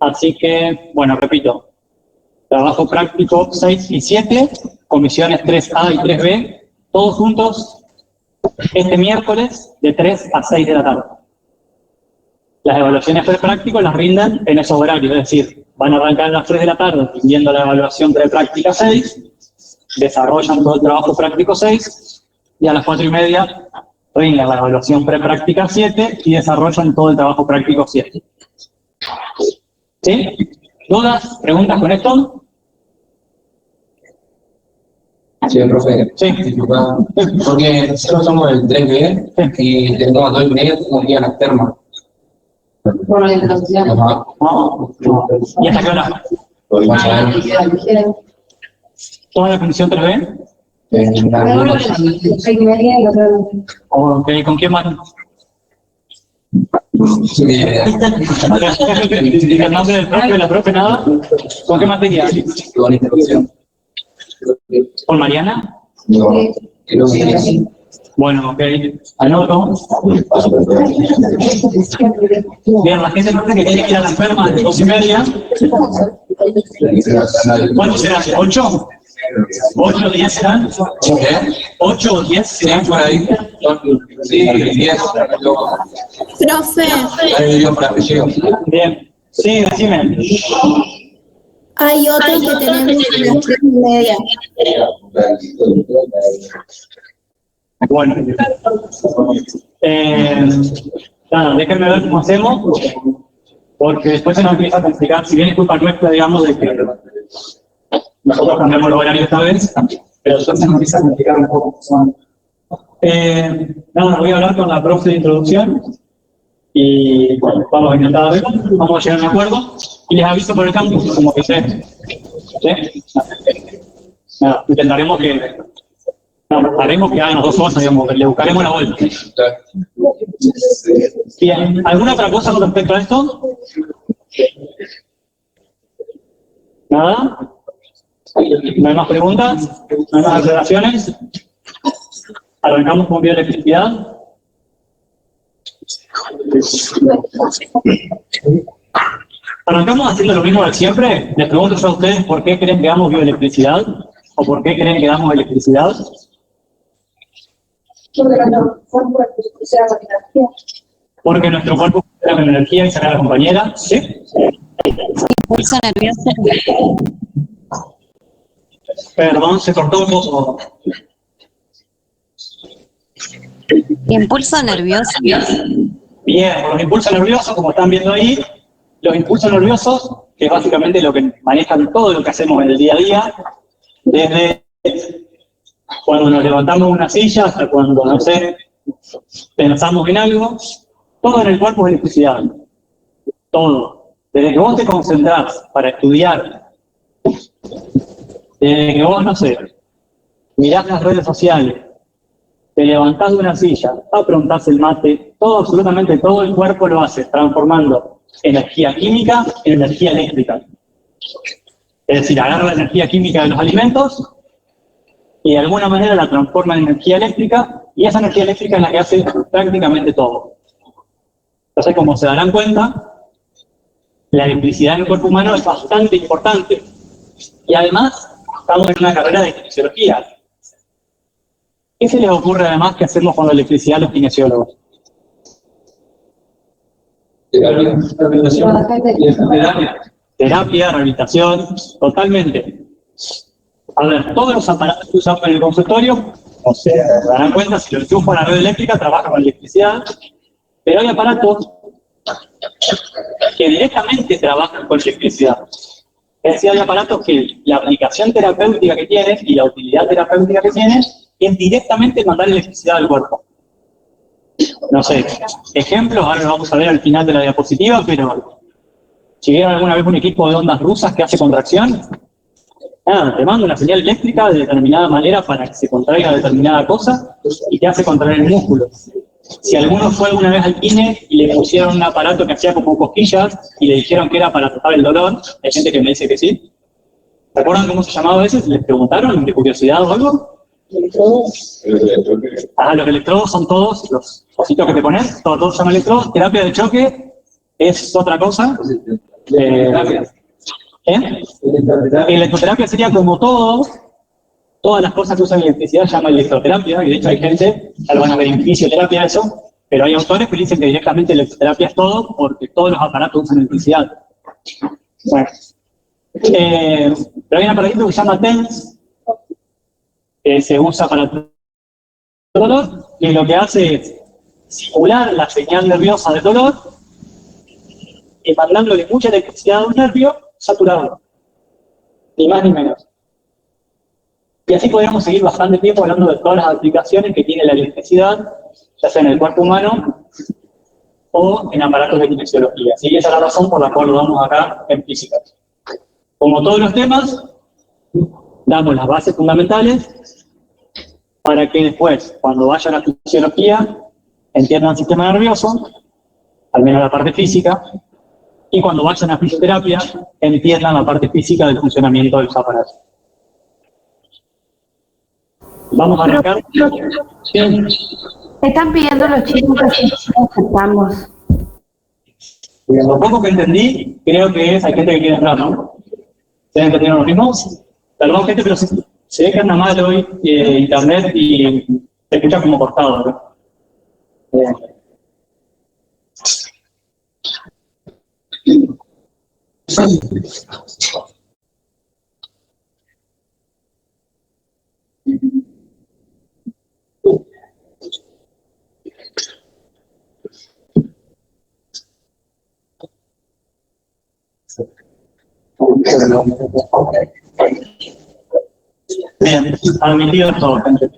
Así que, bueno, repito, trabajo práctico 6 y 7, comisiones 3A y 3B, todos juntos este miércoles de 3 a 6 de la tarde. Las evaluaciones prepráctico las rindan en esos horarios, es decir, van a arrancar a las 3 de la tarde rindiendo la evaluación prepráctica 6, desarrollan todo el trabajo práctico 6, y a las 4:30 rinden la evaluación prepráctica 7 y desarrollan todo el trabajo práctico 7. ¿Sí? ¿Dudas? ¿Preguntas con esto? Sí, profe. Sí. Disculpa. Porque nosotros somos el 3B y tenemos 2:30 como día las termas. Por la introducción. Ajá. ¿Y hasta qué hora? ¿Toda la comisión 3B? Ok, ¿con quién más? ¿El nombre del profe, de la profe, nada? ¿Con qué materia? Con introducción. ¿Con Mariana? No. Creo que sí. Bueno, ok, anoto. Bien, la gente no cree que tiene que ir a la enferma de 2:30. ¿Cuántos serán? ¿8? ¿8 o 10 serán? 8 o 10 serán por ahí. Sí, 10. Profe, Bien, sí, decime. hay otro que tenemos a las 3:30. Bueno, nada, déjenme ver cómo hacemos, porque después se nos empieza a complicar, si bien es culpa nuestra, digamos, de que nosotros cambiamos el horario esta vez, pero después se nos empieza a complicar un poco. Nada, voy a hablar con la profe de introducción y bueno, vamos a intentar verlo, vamos a llegar a un acuerdo y les aviso por el campus, como que sé. ¿Sí? Nada, intentaremos que haremos que hagan las dos cosas, digamos, le buscaremos la vuelta. Bien, ¿alguna otra cosa con respecto a esto? ¿Nada? ¿No hay más preguntas? ¿No hay más aclaraciones? ¿Arrancamos con bioelectricidad? ¿Arrancamos haciendo lo mismo de siempre? Les pregunto yo a ustedes por qué creen que damos bioelectricidad o por qué creen que damos electricidad. Porque nuestro cuerpo funciona con energía y saca la compañera. ¿Sí? Impulso nervioso. Perdón, se cortó un poco. Impulso nervioso. Bien, los impulsos nerviosos, como están viendo ahí, los impulsos nerviosos, que es básicamente lo que manejan todo lo que hacemos en el día a día, desde cuando nos levantamos de una silla hasta cuando, no sé, pensamos en algo, todo en el cuerpo es electricidad. Todo. Desde que vos te concentrás para estudiar, desde que vos, no sé, mirás las redes sociales, te levantás de una silla, aprontás el mate, todo, absolutamente todo el cuerpo lo hace, transformando energía química en energía eléctrica. Es decir, agarra la energía química de los alimentos y de alguna manera la transforma en energía eléctrica, y esa energía eléctrica es la que hace prácticamente todo. Entonces, como se darán cuenta, la electricidad en el cuerpo humano es bastante importante. Y además, estamos en una carrera de kinesiología. ¿Qué se les ocurre además que hacemos con la electricidad los kinesiólogos? Terapia, rehabilitación, totalmente. A ver, todos los aparatos que usamos en el consultorio, o sea, se darán cuenta, si lo enchufo a la red eléctrica, trabaja con electricidad, pero hay aparatos que directamente trabajan con electricidad. Es decir, hay aparatos que la aplicación terapéutica que tienen y la utilidad terapéutica que tienen es directamente mandar electricidad al cuerpo. No sé, ejemplos, ahora lo vamos a ver al final de la diapositiva, pero si vieron alguna vez un equipo de ondas rusas que hace contracción, nada, te manda una señal eléctrica de determinada manera para que se contraiga determinada cosa y te hace contraer el músculo. Si alguno fue alguna vez al kine y le pusieron un aparato que hacía como cosquillas y le dijeron que era para tratar el dolor, hay gente que me dice que sí. ¿Se acuerdan cómo se llamaba ese? ¿Les preguntaron de curiosidad o algo? Ah, los electrodos son todos los cositos que te pones, todos se llaman electrodos. Terapia de choque es otra cosa. Electroterapia sería como todas las cosas que usan electricidad se llama electroterapia, y de hecho hay gente, ya lo van a ver en fisioterapia eso, pero hay autores que dicen que directamente electroterapia es todo, porque todos los aparatos usan electricidad. Bueno. Pero hay un aparatito que se llama TENS, que se usa para dolor, y lo que hace es simular la señal nerviosa del dolor y mandándole mucha electricidad a un nervio saturado, ni más ni menos. Y así podríamos seguir bastante tiempo hablando de todas las aplicaciones que tiene la electricidad, ya sea en el cuerpo humano o en aparatos de kinesiología. Así que esa es la razón por la cual lo damos acá en física. Como todos los temas, damos las bases fundamentales para que después, cuando vayan a la fisiología, entiendan el sistema nervioso, al menos la parte física, y cuando vayan a fisioterapia, entiendan la parte física del funcionamiento de los aparatos. Vamos a arrancar. Están pidiendo los chicos que aceptamos. Lo poco que entendí, creo que es, hay gente que quiere entrar, ¿no? ¿Ustedes entendieron lo mismo? Perdón, gente, pero se ve que anda mal hoy internet y se escucha como cortado, ¿no? Bien, admitido todo, gente.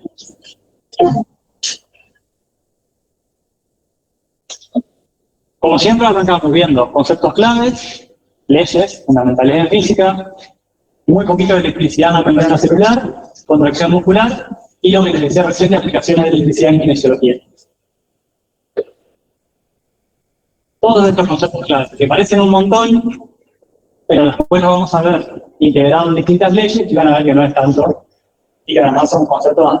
Como siempre, arrancamos viendo conceptos claves, leyes fundamentales de física, muy poquito de electricidad en la membrana celular, contracción muscular y lo que les decía recién de aplicaciones de electricidad en kinesiología. Todos estos conceptos claves, que parecen un montón, pero después lo vamos a ver integrado en distintas leyes y van a ver que no es tanto. Y que además son conceptos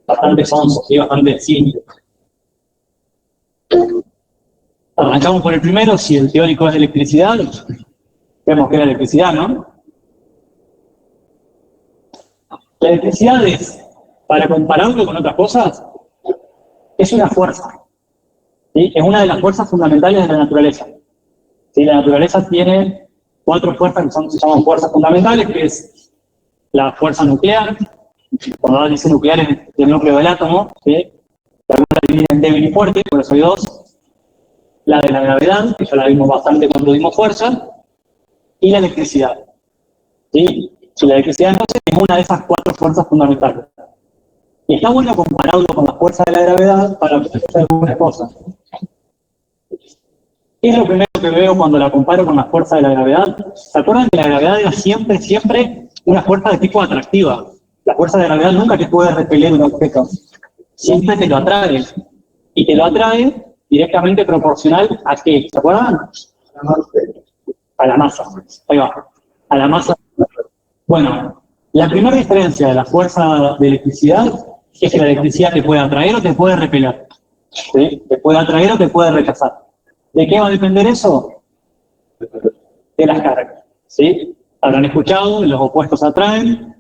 bastante sonsos y bastante simples. Arrancamos por el primero, si el teórico es de electricidad, vemos que es la electricidad, ¿no? La electricidad es, para compararlo con otras cosas, es una fuerza. ¿Sí? Es una de las fuerzas fundamentales de la naturaleza. ¿Sí? La naturaleza tiene 4 fuerzas que se llaman fuerzas fundamentales, que es la fuerza nuclear, cuando dice nuclear es el núcleo del átomo, ¿sí? La divide en débil y fuerte, por eso hay 2. La de la gravedad, que ya la vimos bastante cuando dimos fuerza, y la electricidad. ¿Sí? Y la electricidad entonces es una de esas 4 fuerzas fundamentales. Y está bueno compararlo con la fuerza de la gravedad para hacer algunas cosas. ¿Qué es lo primero que veo cuando la comparo con la fuerza de la gravedad? ¿Se acuerdan que la gravedad era siempre una fuerza de tipo atractiva? La fuerza de la gravedad nunca te puede repeler un objeto. Siempre te lo atrae. Y te lo atrae directamente proporcional a ¿qué? ¿Se acuerdan? A la masa. Ahí va. A la masa. Bueno, la primera diferencia de la fuerza de electricidad es que la electricidad te puede atraer o te puede repeler. ¿Sí? Te puede atraer o te puede rechazar. ¿De qué va a depender eso? De las cargas. ¿Sí? Habrán escuchado, los opuestos atraen,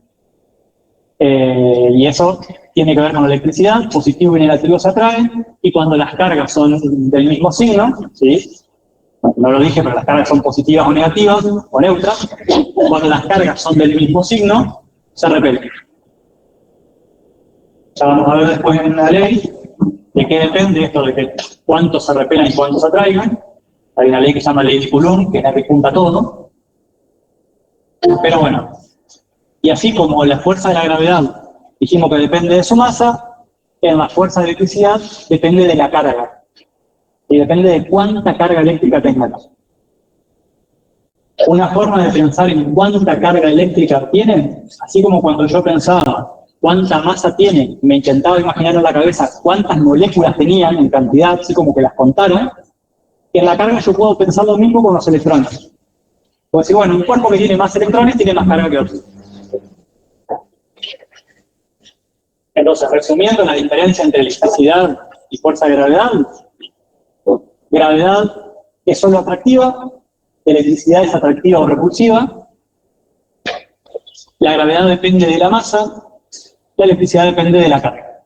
y eso tiene que ver con la electricidad, positivo y negativo se atraen, y cuando las cargas son del mismo signo, ¿sí? No lo dije, pero las cargas son positivas o negativas, o neutras, cuando las cargas son del mismo signo, se repelen. Ya vamos a ver después en una ley de qué depende esto de que cuántos se repelan y cuántos se atraigan. Hay una ley que se llama ley de Coulomb, que es la que junta todo. Pero bueno, y así como la fuerza de la gravedad dijimos que depende de su masa, en la fuerza de electricidad depende de la carga. Y depende de cuánta carga eléctrica tengan. Una forma de pensar en cuánta carga eléctrica tienen, así como cuando yo pensaba cuánta masa tiene, me intentaba imaginar en la cabeza cuántas moléculas tenían en cantidad, así como que las contaron, y en la carga yo puedo pensar lo mismo con los electrones. Puedo decir, bueno, un cuerpo que tiene más electrones tiene más carga que otro. Entonces, resumiendo la diferencia entre electricidad y fuerza de gravedad, gravedad es solo atractiva, electricidad es atractiva o repulsiva, la gravedad depende de la masa, la electricidad depende de la carga.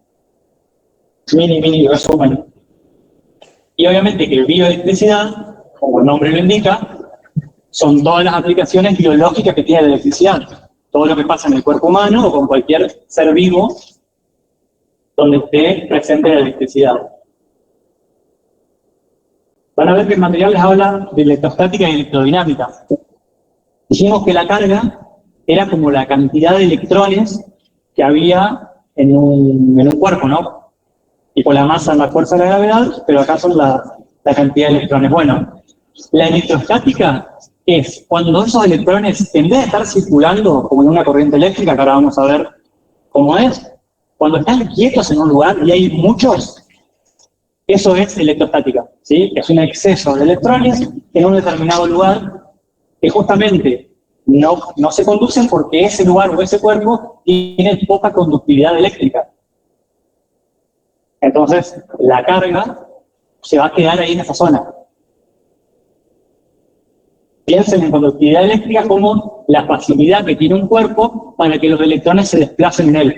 Mini resumen. Y obviamente que bioelectricidad, como el nombre lo indica, son todas las aplicaciones biológicas que tiene la electricidad. Todo lo que pasa en el cuerpo humano o con cualquier ser vivo donde esté presente la electricidad. Van a ver que el material les habla de electrostática y electrodinámica. Dijimos que la carga era como la cantidad de electrones que había en un cuerpo, ¿no? Y con la masa en la fuerza de la gravedad, pero acá son la cantidad de electrones. Bueno, la electrostática es cuando esos electrones, en vez de estar circulando como en una corriente eléctrica, que ahora vamos a ver cómo es, cuando están quietos en un lugar y hay muchos, eso es electrostática, ¿sí? Es un exceso de electrones en un determinado lugar que justamente no se conducen porque ese lugar o ese cuerpo tiene poca conductividad eléctrica. Entonces, la carga se va a quedar ahí en esa zona. Piensen en conductividad eléctrica como la facilidad que tiene un cuerpo para que los electrones se desplacen en él.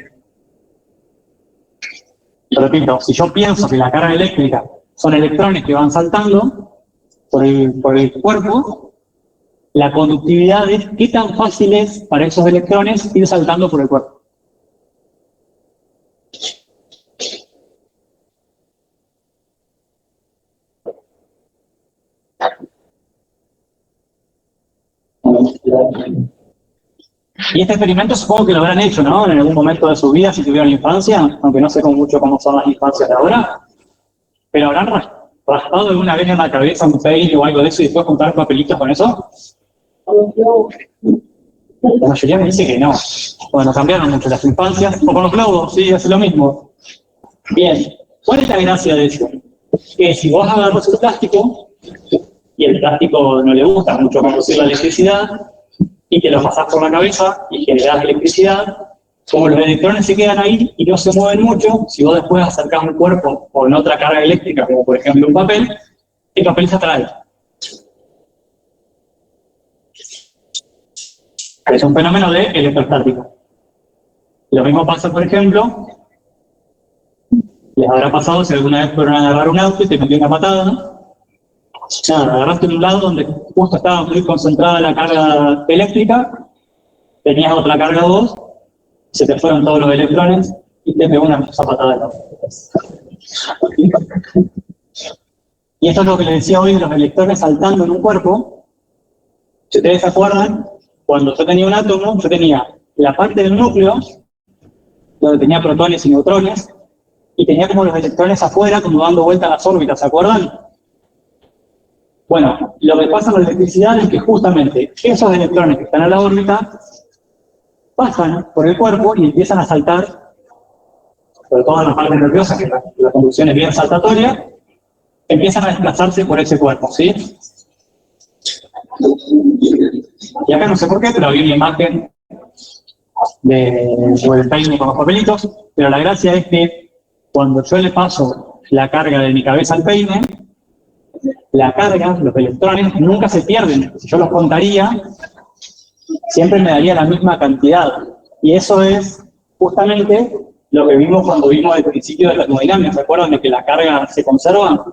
Repito, si yo pienso que la carga eléctrica son electrones que van saltando por el cuerpo, la conductividad es qué tan fácil es para esos electrones ir saltando por el cuerpo. Y este experimento supongo que lo habrán hecho, ¿no? En algún momento de su vida, si tuvieron infancia, aunque no sé mucho cómo son las infancias de ahora, pero habrán raspado alguna vez en la cabeza un peine o algo de eso y después juntar papelitos con eso. La mayoría me dice que no. Bueno, cambiaron mucho las infancias. O con los globos, sí, hace lo mismo. Bien, ¿cuál es la gracia de eso? Que si vos agarras un plástico, y el plástico no le gusta mucho conducir la electricidad, y te lo pasás por la cabeza y generás electricidad, como los electrones se quedan ahí y no se mueven mucho, si vos después acercás un cuerpo con otra carga eléctrica, como por ejemplo un papel, el papel se atrae. Es un fenómeno de electrostática. Lo mismo pasa, por ejemplo, les habrá pasado si alguna vez fueron a agarrar un auto y te metió una patada, ¿no? Nada, agarraste en un lado donde justo estaba muy concentrada la carga eléctrica, tenías otra carga vos, se te fueron todos los electrones y te pegó una patada. Y esto es lo que les decía hoy de los electrones saltando en un cuerpo. Si ustedes se acuerdan, cuando yo tenía un átomo, yo tenía la parte del núcleo, donde tenía protones y neutrones, y tenía como los electrones afuera, como dando vuelta a las órbitas, ¿se acuerdan? Bueno, lo que pasa con la electricidad es que justamente esos electrones que están en la órbita pasan por el cuerpo y empiezan a saltar, sobre todo en las partes nerviosas, que la conducción es bien saltatoria, empiezan a desplazarse por ese cuerpo, ¿sí? Y acá no sé por qué, pero había una imagen del peine con los papelitos, pero la gracia es que cuando yo le paso la carga de mi cabeza al peine, la carga, los electrones, nunca se pierden. Si yo los contaría, siempre me daría la misma cantidad. Y eso es justamente lo que vimos cuando vimos el principio de la termodinámica. ¿Se acuerdan de que la carga se conserva?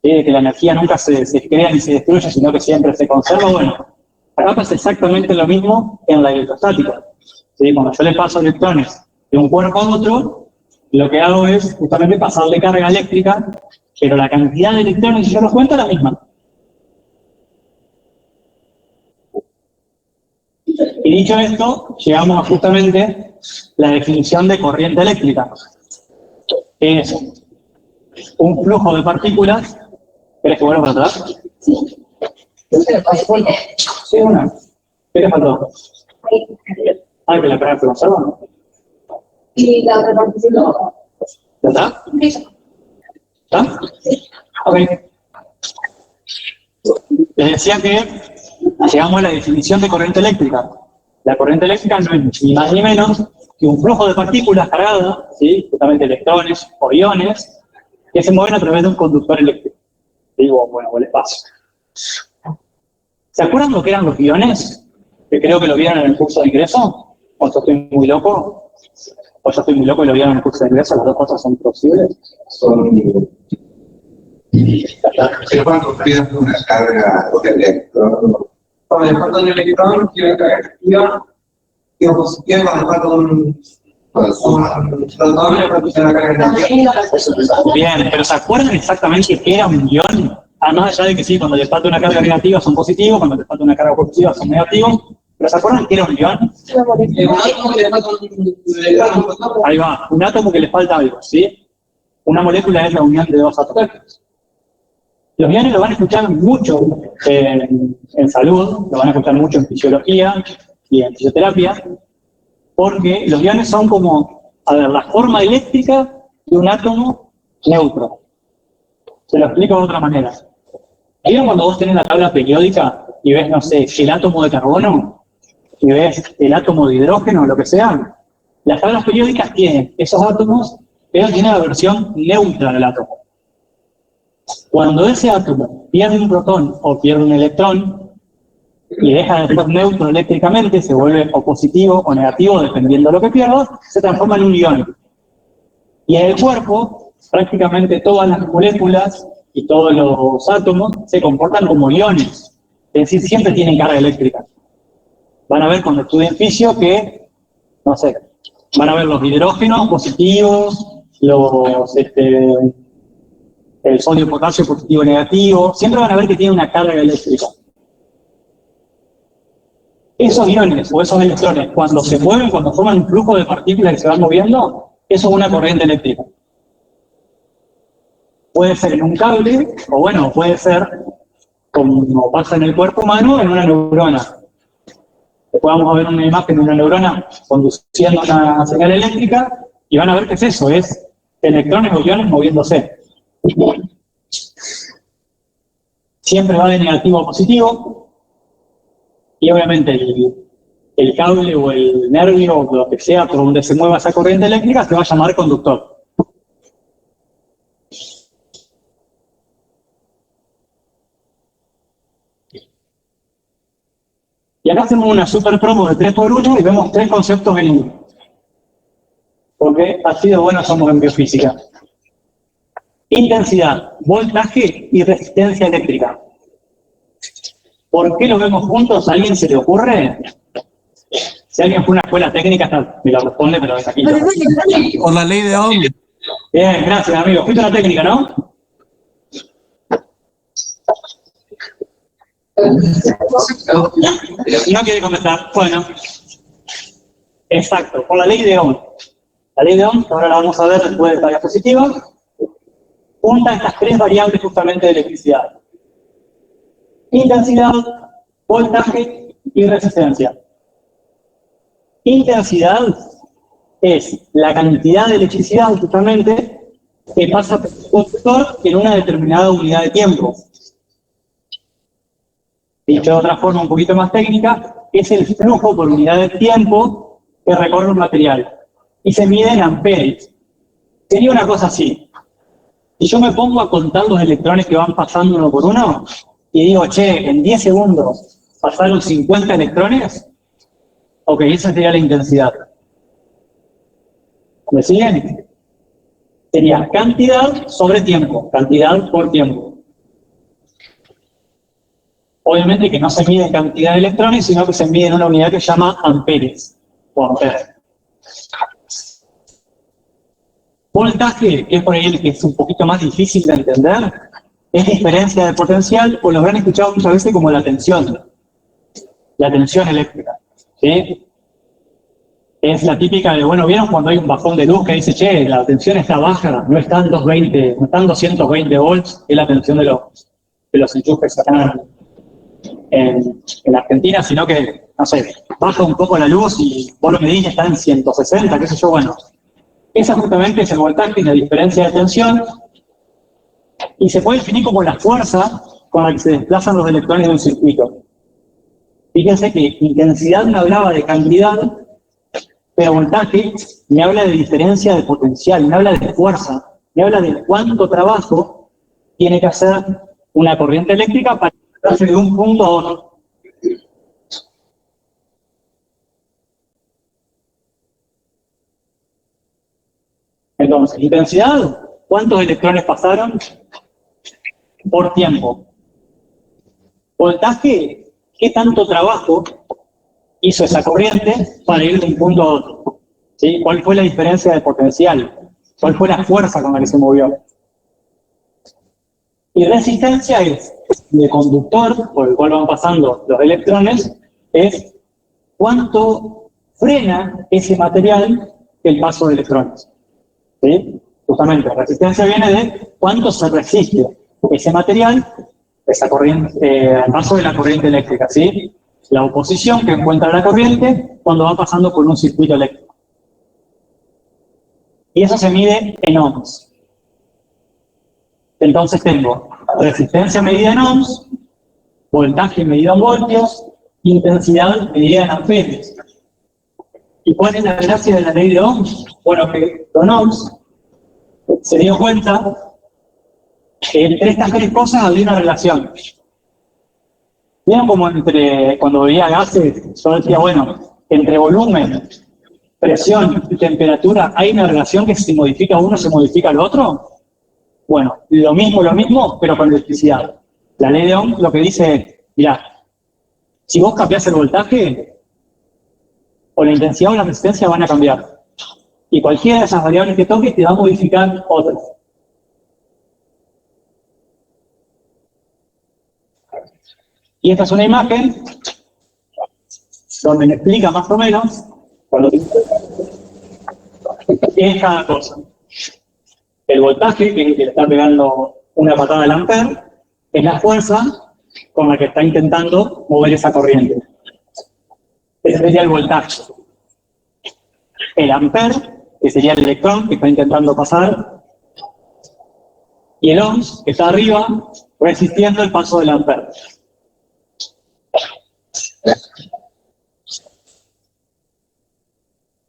De que la energía nunca se crea ni se destruye, sino que siempre se conserva. Bueno, acá pasa exactamente lo mismo en la electrostática. ¿Sí? Cuando yo le paso electrones de un cuerpo a otro, lo que hago es justamente pasarle carga eléctrica, pero la cantidad de electrones, si yo los cuento, es la misma. Y dicho esto, llegamos a justamente la definición de corriente eléctrica. Es un flujo de partículas. ¿Querés que vuelva para atrás? Sí. Sí, una. ¿Qué te faltó? Ah, que la carga se conserva, ¿no? Y la otra parte sí no. ¿Ya está? ¿Está? Ok. Les decía que llegamos a la definición de corriente eléctrica. La corriente eléctrica no es ni más ni menos que un flujo de partículas cargadas, ¿sí? Justamente electrones o iones, que se mueven a través de un conductor eléctrico. Digo, bueno, o el espacio. ¿Se acuerdan lo que eran los iones? Que creo que lo vieron en el curso de ingreso. ¿O yo estoy muy loco? ¿O yo estoy muy loco y lo vieron en el curso de ingreso? ¿Las dos cosas son posibles? Pero cuando pides una carga de electrón, Cuando le falta un electrón, tiene una carga negativa, y positiva, cuando le falta un protón, le produce una carga negativa. Bien, pero ¿se acuerdan exactamente qué era un ion? Más allá de que sí, cuando le falta una carga negativa son positivos, cuando le falta una carga positiva son negativos. ¿Pero se acuerdan qué era un ion? Ahí va, un átomo que le falta algo, ¿sí? Una molécula es la unión de dos átomos. Los iones lo van a escuchar mucho en salud, lo van a escuchar mucho en fisiología y en fisioterapia, porque los iones son como, a ver, la forma eléctrica de un átomo neutro. Se lo explico de otra manera. ¿Vieron cuando vos tenés la tabla periódica y ves, no sé, el átomo de carbono? Y ves el átomo de hidrógeno, lo que sea. Las tablas periódicas tienen esos átomos, pero tienen la versión neutra del átomo. Cuando ese átomo pierde un protón o pierde un electrón y deja de ser neutro eléctricamente, se vuelve o positivo o negativo, dependiendo de lo que pierda, se transforma en un ion. Y en el cuerpo, prácticamente todas las moléculas y todos los átomos se comportan como iones, es decir, siempre tienen carga eléctrica. Van a ver cuando estudien fisio que, no sé, van a ver los hidrógenos positivos, el sodio potasio positivo y negativo, siempre van a ver que tiene una carga eléctrica. Esos iones o esos electrones, cuando se mueven, cuando forman un flujo de partículas que se van moviendo, eso es una corriente eléctrica. Puede ser en un cable, o bueno, puede ser, como pasa en el cuerpo humano, en una neurona. Después vamos a ver una imagen de una neurona conduciendo una señal eléctrica, y van a ver qué es eso, es electrones o iones moviéndose. Siempre va de negativo a positivo, y obviamente el cable o el nervio o lo que sea por donde se mueva esa corriente eléctrica se va a llamar conductor. Y acá hacemos una super promo de 3x1 y vemos 3 conceptos en uno. Porque así de buenos somos en biofísica. Intensidad, voltaje y resistencia eléctrica. ¿Por qué los vemos juntos? ¿A alguien se le ocurre? Si alguien fue a una escuela técnica, me lo responde, pero es aquí. Por la ley de Ohm. Bien, gracias, amigo. Fuiste a la técnica, ¿no? No quiere contestar. Bueno. Exacto, por la ley de Ohm. La ley de Ohm, que ahora la vamos a ver después de esta diapositiva, junta estas 3 variables justamente de electricidad. Intensidad, voltaje y resistencia. Intensidad es la cantidad de electricidad justamente que pasa por el conductor en una determinada unidad de tiempo. Dicho de otra forma un poquito más técnica, es el flujo por unidad de tiempo que recorre un material. Y se mide en amperes. Sería una cosa así. Si yo me pongo a contar los electrones que van pasando uno por uno, y digo, che, en 10 segundos pasaron 50 electrones, ok, esa sería la intensidad. ¿Me siguen? Sería cantidad sobre tiempo, cantidad por tiempo. Obviamente que no se mide en cantidad de electrones, sino que se mide en una unidad que se llama amperes, o amperes. Voltaje, que es por ahí el que es un poquito más difícil de entender, es diferencia de potencial, o lo habrán escuchado muchas veces como la tensión eléctrica, ¿sí? Es la típica de, bueno, ¿vieron cuando hay un bajón de luz que dice, che, la tensión está baja, no están 220, no están 220 volts, es la tensión de los enchufes acá en Argentina, sino que, no sé, baja un poco la luz y vos lo medís y está en 160, qué sé yo, bueno. Esa justamente es el voltaje y la diferencia de tensión, y se puede definir como la fuerza con la que se desplazan los electrones de un circuito. Fíjense que intensidad me hablaba de cantidad, pero voltaje me habla de diferencia de potencial, me habla de fuerza, me habla de cuánto trabajo tiene que hacer una corriente eléctrica para pasarse de un punto a otro. Entonces, intensidad, ¿cuántos electrones pasaron por tiempo? Voltaje, ¿qué tanto trabajo hizo esa corriente para ir de un punto a otro? ¿Sí? ¿Cuál fue la diferencia de potencial? ¿Cuál fue la fuerza con la que se movió? Y resistencia es de conductor por el cual van pasando los electrones, es cuánto frena ese material el paso de electrones. ¿Sí? Justamente, la resistencia viene de cuánto se resiste ese material, esa corriente, al paso de la corriente eléctrica, ¿sí? La oposición que encuentra la corriente cuando va pasando por un circuito eléctrico. Y eso se mide en ohms. Entonces tengo resistencia medida en ohms, voltaje medido en voltios, intensidad medida en amperes. ¿Y cuál es la gracia de la ley de Ohms? Bueno, que Don Ohms se dio cuenta que entre estas tres cosas había una relación. ¿Vieron como cuando veía gases, yo decía, bueno, entre volumen, presión y temperatura hay una relación que si se modifica uno, se modifica el otro? Bueno, lo mismo, pero con electricidad. La ley de Ohm lo que dice es, mirá, si vos cambiás el voltaje, o la intensidad o la resistencia van a cambiar. Y cualquiera de esas variables que toques te va a modificar otras. Y esta es una imagen donde me explica más o menos qué es cada cosa. El voltaje, que es el que le está pegando una patada al ampere, es la fuerza con la que está intentando mover esa corriente. Ese sería el voltaje. El ampere, que sería el electrón que está intentando pasar, y el ohms, que está arriba, resistiendo el paso del ampere.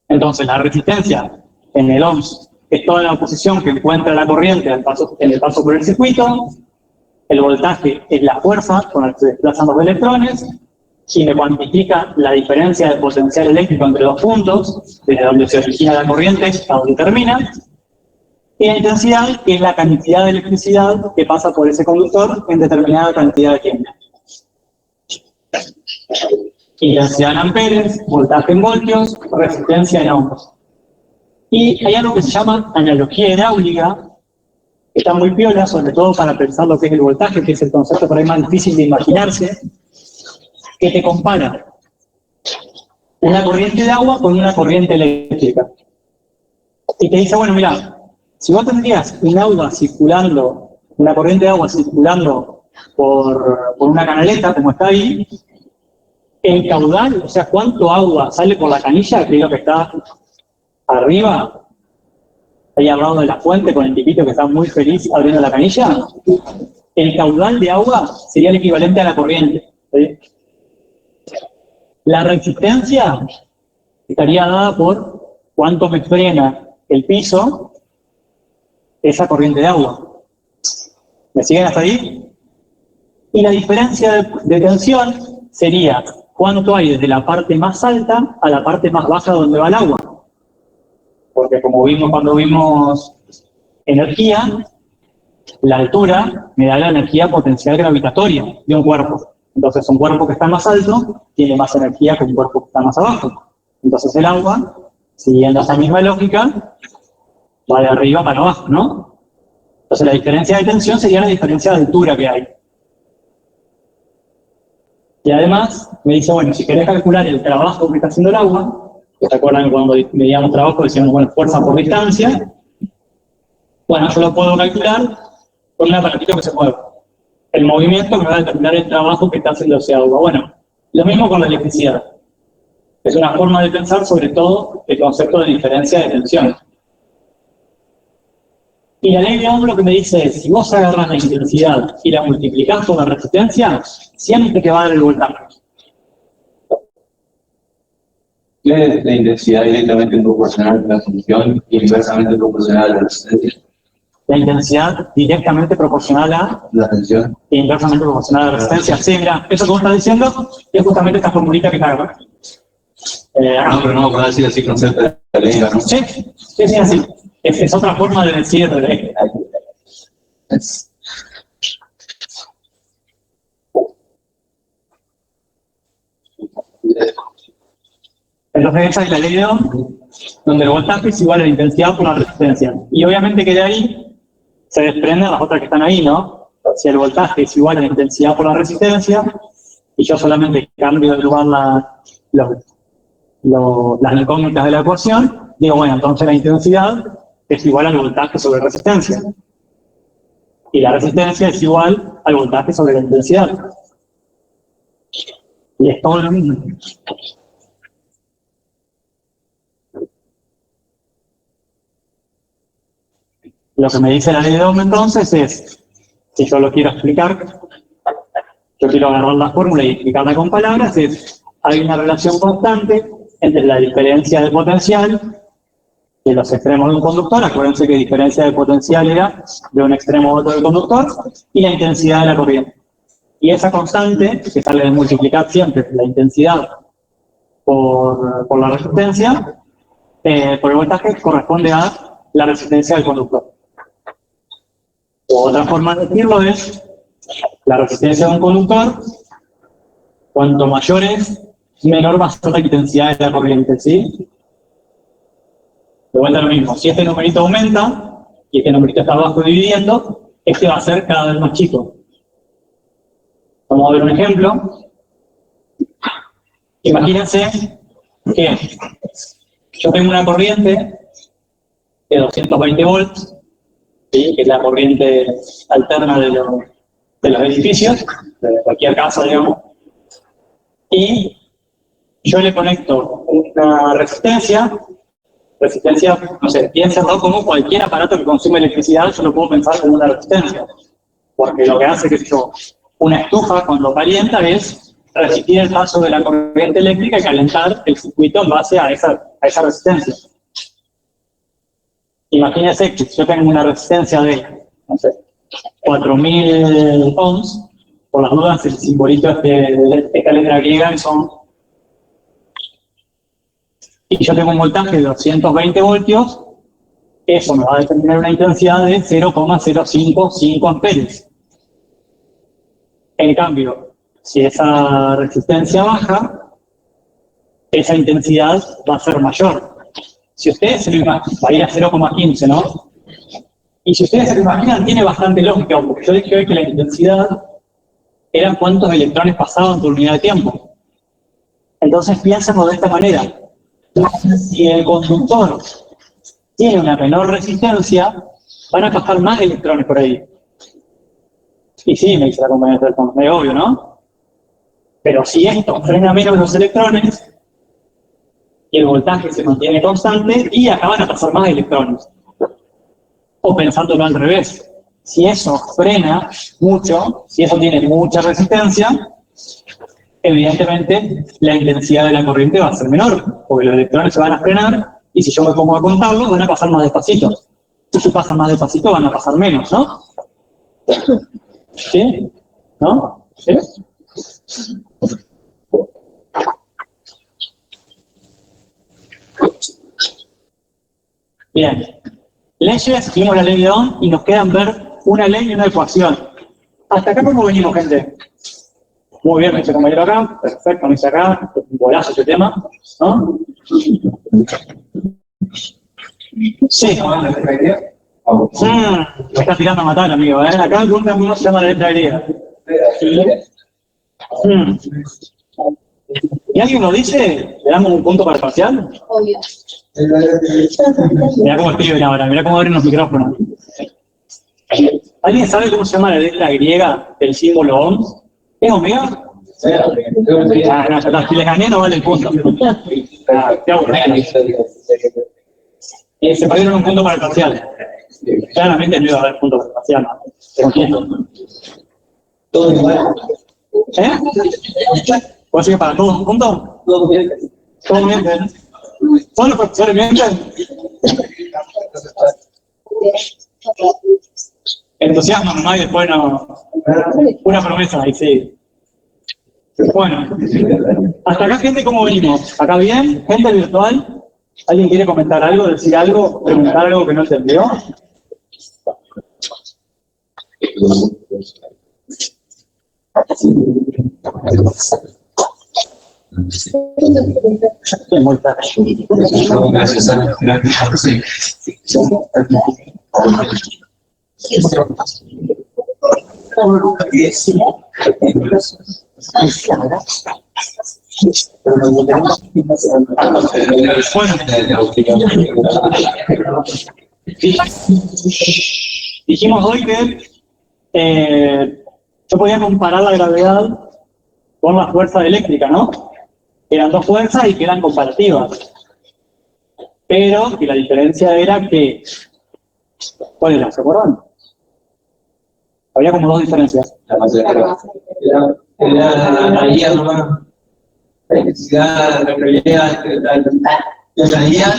Entonces, la resistencia en el ohms es toda la oposición que encuentra la corriente en el paso por el circuito. El voltaje es la fuerza con la que se desplazan los electrones. Si me cuantifica la diferencia de potencial eléctrico entre dos puntos, desde donde se origina la corriente hasta donde termina. Y la intensidad, que es la cantidad de electricidad que pasa por ese conductor en determinada cantidad de tiempo. Intensidad en amperes, voltaje en voltios, resistencia en ohms. Y hay algo que se llama analogía hidráulica, que está muy piola, sobre todo para pensar lo que es el voltaje, que es el concepto por ahí más difícil de imaginarse, que te compara una corriente de agua con una corriente eléctrica. Y te dice, bueno, mira, si vos tendrías un agua circulando, una corriente de agua circulando por una canaleta, como está ahí, el caudal, o sea, cuánto agua sale por la canilla, que es lo que está arriba, ahí al lado de la fuente, con el tipito que está muy feliz abriendo la canilla, el caudal de agua sería el equivalente a la corriente, ¿sí? La resistencia estaría dada por cuánto me frena el piso esa corriente de agua. ¿Me siguen hasta ahí? Y la diferencia de tensión sería cuánto hay desde la parte más alta a la parte más baja donde va el agua. Porque como vimos cuando vimos energía, la altura me da la energía potencial gravitatoria de un cuerpo. Entonces un cuerpo que está más alto tiene más energía que un cuerpo que está más abajo. Entonces el agua, siguiendo esa misma lógica, va de arriba para abajo, ¿no? Entonces la diferencia de tensión sería la diferencia de altura que hay. Y además me dice, bueno, si querés calcular el trabajo que está haciendo el agua, ¿se acuerdan cuando medíamos trabajo decíamos, bueno, fuerza por distancia? Bueno, yo lo puedo calcular con un aparatito que se mueve. El movimiento me va a determinar el trabajo que está haciendo ese agua. Bueno, lo mismo con la electricidad. Es una forma de pensar sobre todo el concepto de diferencia de tensión. Y la ley de Ohm lo que me dice es, si vos agarrás la intensidad y la multiplicás por la resistencia, siempre te va a dar el voltaje. La intensidad directamente proporcional a la tensión y inversamente proporcional a la resistencia. La intensidad directamente proporcional a la tensión e inversamente proporcional a la resistencia. Sí, mira, eso que vos estás diciendo es justamente esta formulita que está acá. No, pero no, para decir así concepto de la ley, ¿no? Sí, así. Es otra forma de decir. Entonces esa es la ley de Ohm, donde el voltaje es igual a la intensidad por la resistencia. Y obviamente que de ahí se desprenden las otras que están ahí, ¿no? Si el voltaje es igual a la intensidad por la resistencia, y yo solamente cambio de lugar las incógnitas de la ecuación, digo, bueno, entonces la intensidad es igual al voltaje sobre resistencia. Y la resistencia es igual al voltaje sobre la intensidad. Y es todo lo mismo. Lo que me dice la ley de Ohm entonces es, si yo lo quiero explicar, yo quiero agarrar la fórmula y explicarla con palabras, hay una relación constante entre la diferencia de potencial de los extremos de un conductor, acuérdense que diferencia de potencial era de un extremo a otro del conductor, y la intensidad de la corriente. Y esa constante, que sale de multiplicar siempre la intensidad por la resistencia, por el voltaje, corresponde a la resistencia del conductor. Otra forma de decirlo es, la resistencia de un conductor, cuanto mayor es, menor va a ser la intensidad de la corriente, ¿sí? De vuelta lo mismo, si este numerito aumenta, y este numerito está abajo dividiendo, este va a ser cada vez más chico. Vamos a ver un ejemplo. Imagínense que yo tengo una corriente de 220 volts, ¿sí? Que es la corriente alterna de los edificios, de cualquier casa, digamos, y yo le conecto una resistencia, no sé, piénsenlo como cualquier aparato que consume electricidad, yo lo puedo pensar como una resistencia, porque lo que hace que yo, una estufa cuando calienta es resistir el paso de la corriente eléctrica y calentar el circuito en base a esa resistencia. Imagínense que yo tengo una resistencia de, no sé, 4000 ohms, por las dudas el simbolito de esta letra griega son, y yo tengo un voltaje de 220 voltios, eso me va a determinar una intensidad de 0,055 amperes. En cambio, si esa resistencia baja, esa intensidad va a ser mayor. Si ustedes se lo imaginan, va a ir a 0,15, ¿no? Y si ustedes se lo imaginan, tiene bastante lógica, porque yo dije hoy que la intensidad era cuántos electrones pasaban por unidad de tiempo. Entonces piénsenlo de esta manera. Si el conductor tiene una menor resistencia, van a pasar más electrones por ahí. Y sí, me dice la compañera del fondo, es obvio, ¿no? Pero si esto frena menos los electrones, y el voltaje se mantiene constante, y acá van a pasar más electrones. O pensándolo al revés, si eso frena mucho, si eso tiene mucha resistencia, evidentemente la intensidad de la corriente va a ser menor, porque los electrones se van a frenar, y si yo me pongo a contarlos, van a pasar más despacito. Si pasan más despacito, van a pasar menos, ¿no? ¿Sí? ¿No? ¿Sí? Bien. Leyes, vimos la ley de Ohm y nos quedan ver una ley y una ecuación. ¿Hasta acá cómo venimos, gente? Muy bien, me dice compañero acá. Perfecto, me dice acá. Un golazo ese tema, ¿no? Sí. Me estás tirando a matar, amigo, ¿eh? Acá el grupo no se llama la letra griega. ¿Y alguien lo dice? ¿Le damos un punto para el parcial? Obvio. Mirá cómo escriben ahora, mirá cómo abren los micrófonos. ¿Alguien sabe cómo se llama la letra griega del símbolo Ohm? ¿Es omega? No, ya está, si les gané no vale el punto. Qué aburrido. Se perdieron un punto para el parcial. Claramente no iba a haber punto para el parcial, ¿no? Todo igual. ¿Eh? ¿Puedo decir para todos un punto? Todos mienten. ¿Todos los profesores mienten? Entusiasmo nomás y después no. Una promesa ahí, sí. Bueno, hasta acá, gente, ¿cómo venimos? ¿Acá bien? ¿Gente virtual? ¿Alguien quiere comentar algo, decir algo, preguntar algo que no entendió? Estoy muy tarde. Gracias, Ana. Sí. Dijimos hoy que yo podía comparar la gravedad con la fuerza eléctrica, ¿no? Eran dos fuerzas y que eran comparativas. Pero que la diferencia era que... ¿Cuál era? ¿Se acuerdan? Había como dos diferencias. Era la guía nomás. La electricidad, la realidad, la guía,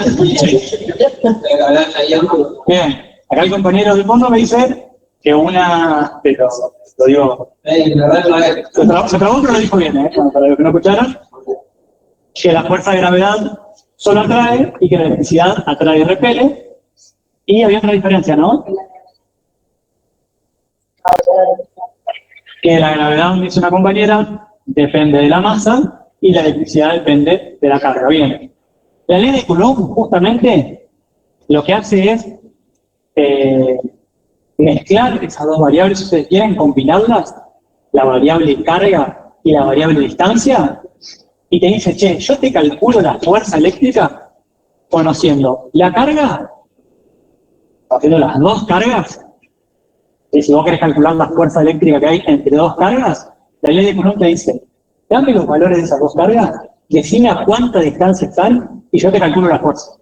Bien, acá el compañero de fondo me dice que una... Pero lo digo... Se trabó, pero lo dijo bien, para los que no escucharon. Que la fuerza de gravedad solo atrae y que la electricidad atrae y repele. Y había otra diferencia, ¿no? Que la gravedad, dice una compañera, depende de la masa y la electricidad depende de la carga. Bien. La ley de Coulomb, justamente, lo que hace es mezclar esas dos variables, si ustedes quieren, combinarlas, la variable carga y la variable distancia, y te dice, che, yo te calculo la fuerza eléctrica conociendo la carga, haciendo las dos cargas, y si vos querés calcular la fuerza eléctrica que hay entre dos cargas, la ley de Coulomb te dice, dame los valores de esas dos cargas, decime a cuánta distancia están, y yo te calculo la fuerza.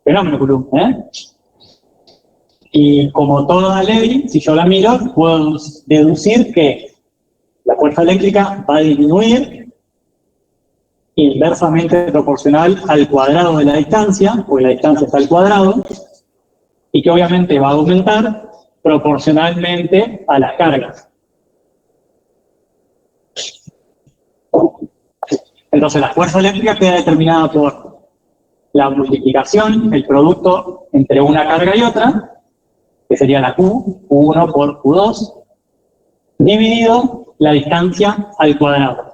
Fenómeno Coulomb, ¿eh? Y como toda ley, si yo la miro, puedo deducir que la fuerza eléctrica va a disminuir inversamente proporcional al cuadrado de la distancia, porque la distancia está al cuadrado, y que obviamente va a aumentar proporcionalmente a las cargas. Entonces la fuerza eléctrica queda determinada por la multiplicación, el producto entre una carga y otra, que sería la Q, Q1 por Q2, dividido la distancia al cuadrado.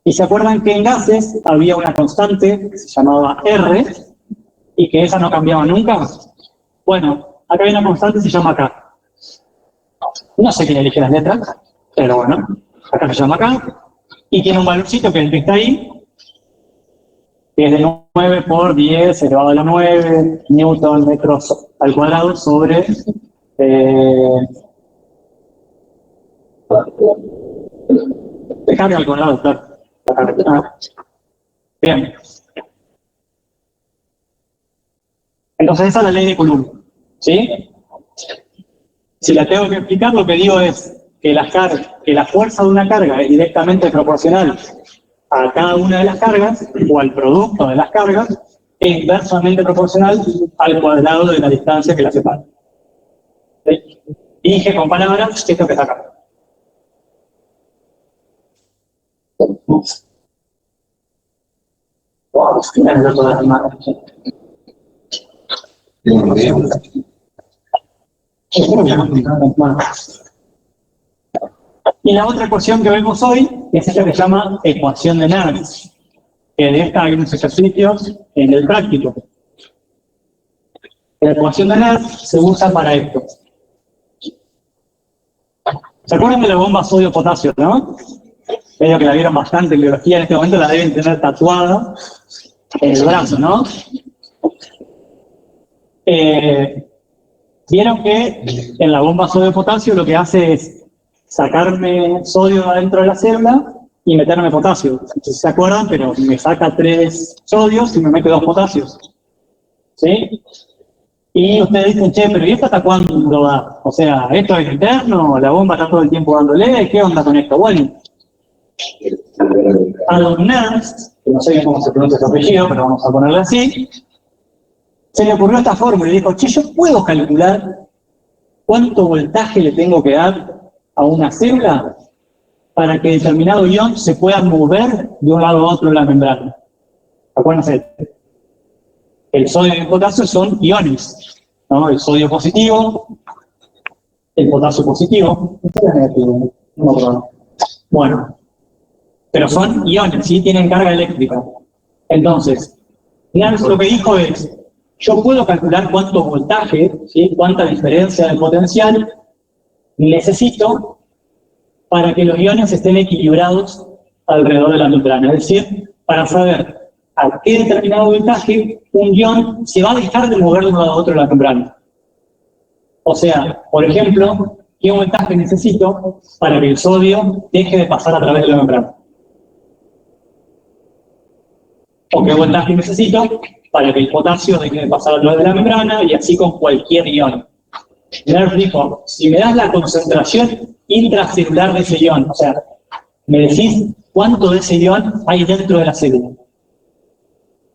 Y se acuerdan que en gases había una constante que se llamaba R, y que esa no cambiaba nunca. Bueno, acá hay una constante que se llama K. No sé quién elige las letras, pero bueno, acá se llama K, y tiene un valorcito que es el que está ahí, que es de 9 por 10 elevado a la 9 newton metros al cuadrado sobre de carga al cuadrado, claro. Bien. Entonces esa es la ley de Coulomb, ¿sí? Si la tengo que explicar, lo que digo es que la fuerza de una carga es directamente proporcional a cada una de las cargas, o al producto de las cargas, es inversamente proporcional al cuadrado de la distancia que la separa. ¿Sí? Dije con palabras esto que está acá. Wow, todas las manos. Y la otra ecuación que vemos hoy es esta que se llama ecuación de Nernst, que de esta hay unos ejercicios en el práctico. La ecuación de Nernst se usa para esto. ¿Se acuerdan de la bomba sodio-potasio, no? Creo que la vieron bastante en biología, en este momento la deben tener tatuada en el brazo, ¿no? Vieron que en la bomba sodio-potasio lo que hace es sacarme sodio adentro de la célula y meterme potasio. No sé si se acuerdan, pero me saca 3 sodios y me mete 2 potasios. ¿Sí? Y ustedes dicen, che, pero ¿y esto hasta cuándo da? O sea, ¿esto es eterno? ¿La bomba está todo el tiempo dándole? ¿Qué onda con esto? Bueno, a los Nernst, que no sé bien cómo se pronuncia su apellido, pero vamos a ponerle así, se le ocurrió esta fórmula y dijo, che, yo puedo calcular cuánto voltaje le tengo que dar a una célula para que determinado ion se pueda mover de un lado a otro de la membrana. Acuérdense, el sodio y el potasio son iones, ¿no? El sodio positivo, el potasio positivo, este es negativo, no, perdón. Bueno, pero son iones, ¿sí? Tienen carga eléctrica. Entonces, Nernst lo que dijo es, yo puedo calcular cuánto voltaje, ¿sí? Cuánta diferencia de potencial necesito para que los iones estén equilibrados alrededor de la membrana. Es decir, para saber a qué determinado voltaje un ion se va a dejar de mover de un lado a otro de la membrana. O sea, por ejemplo, ¿qué voltaje necesito para que el sodio deje de pasar a través de la membrana? ¿O qué voltaje necesito para que el potasio deje de pasar a través de la membrana? Y así con cualquier ion. Nernst dijo, si me das la concentración intracelular de ese ion, o sea, me decís cuánto de ese ion hay dentro de la célula,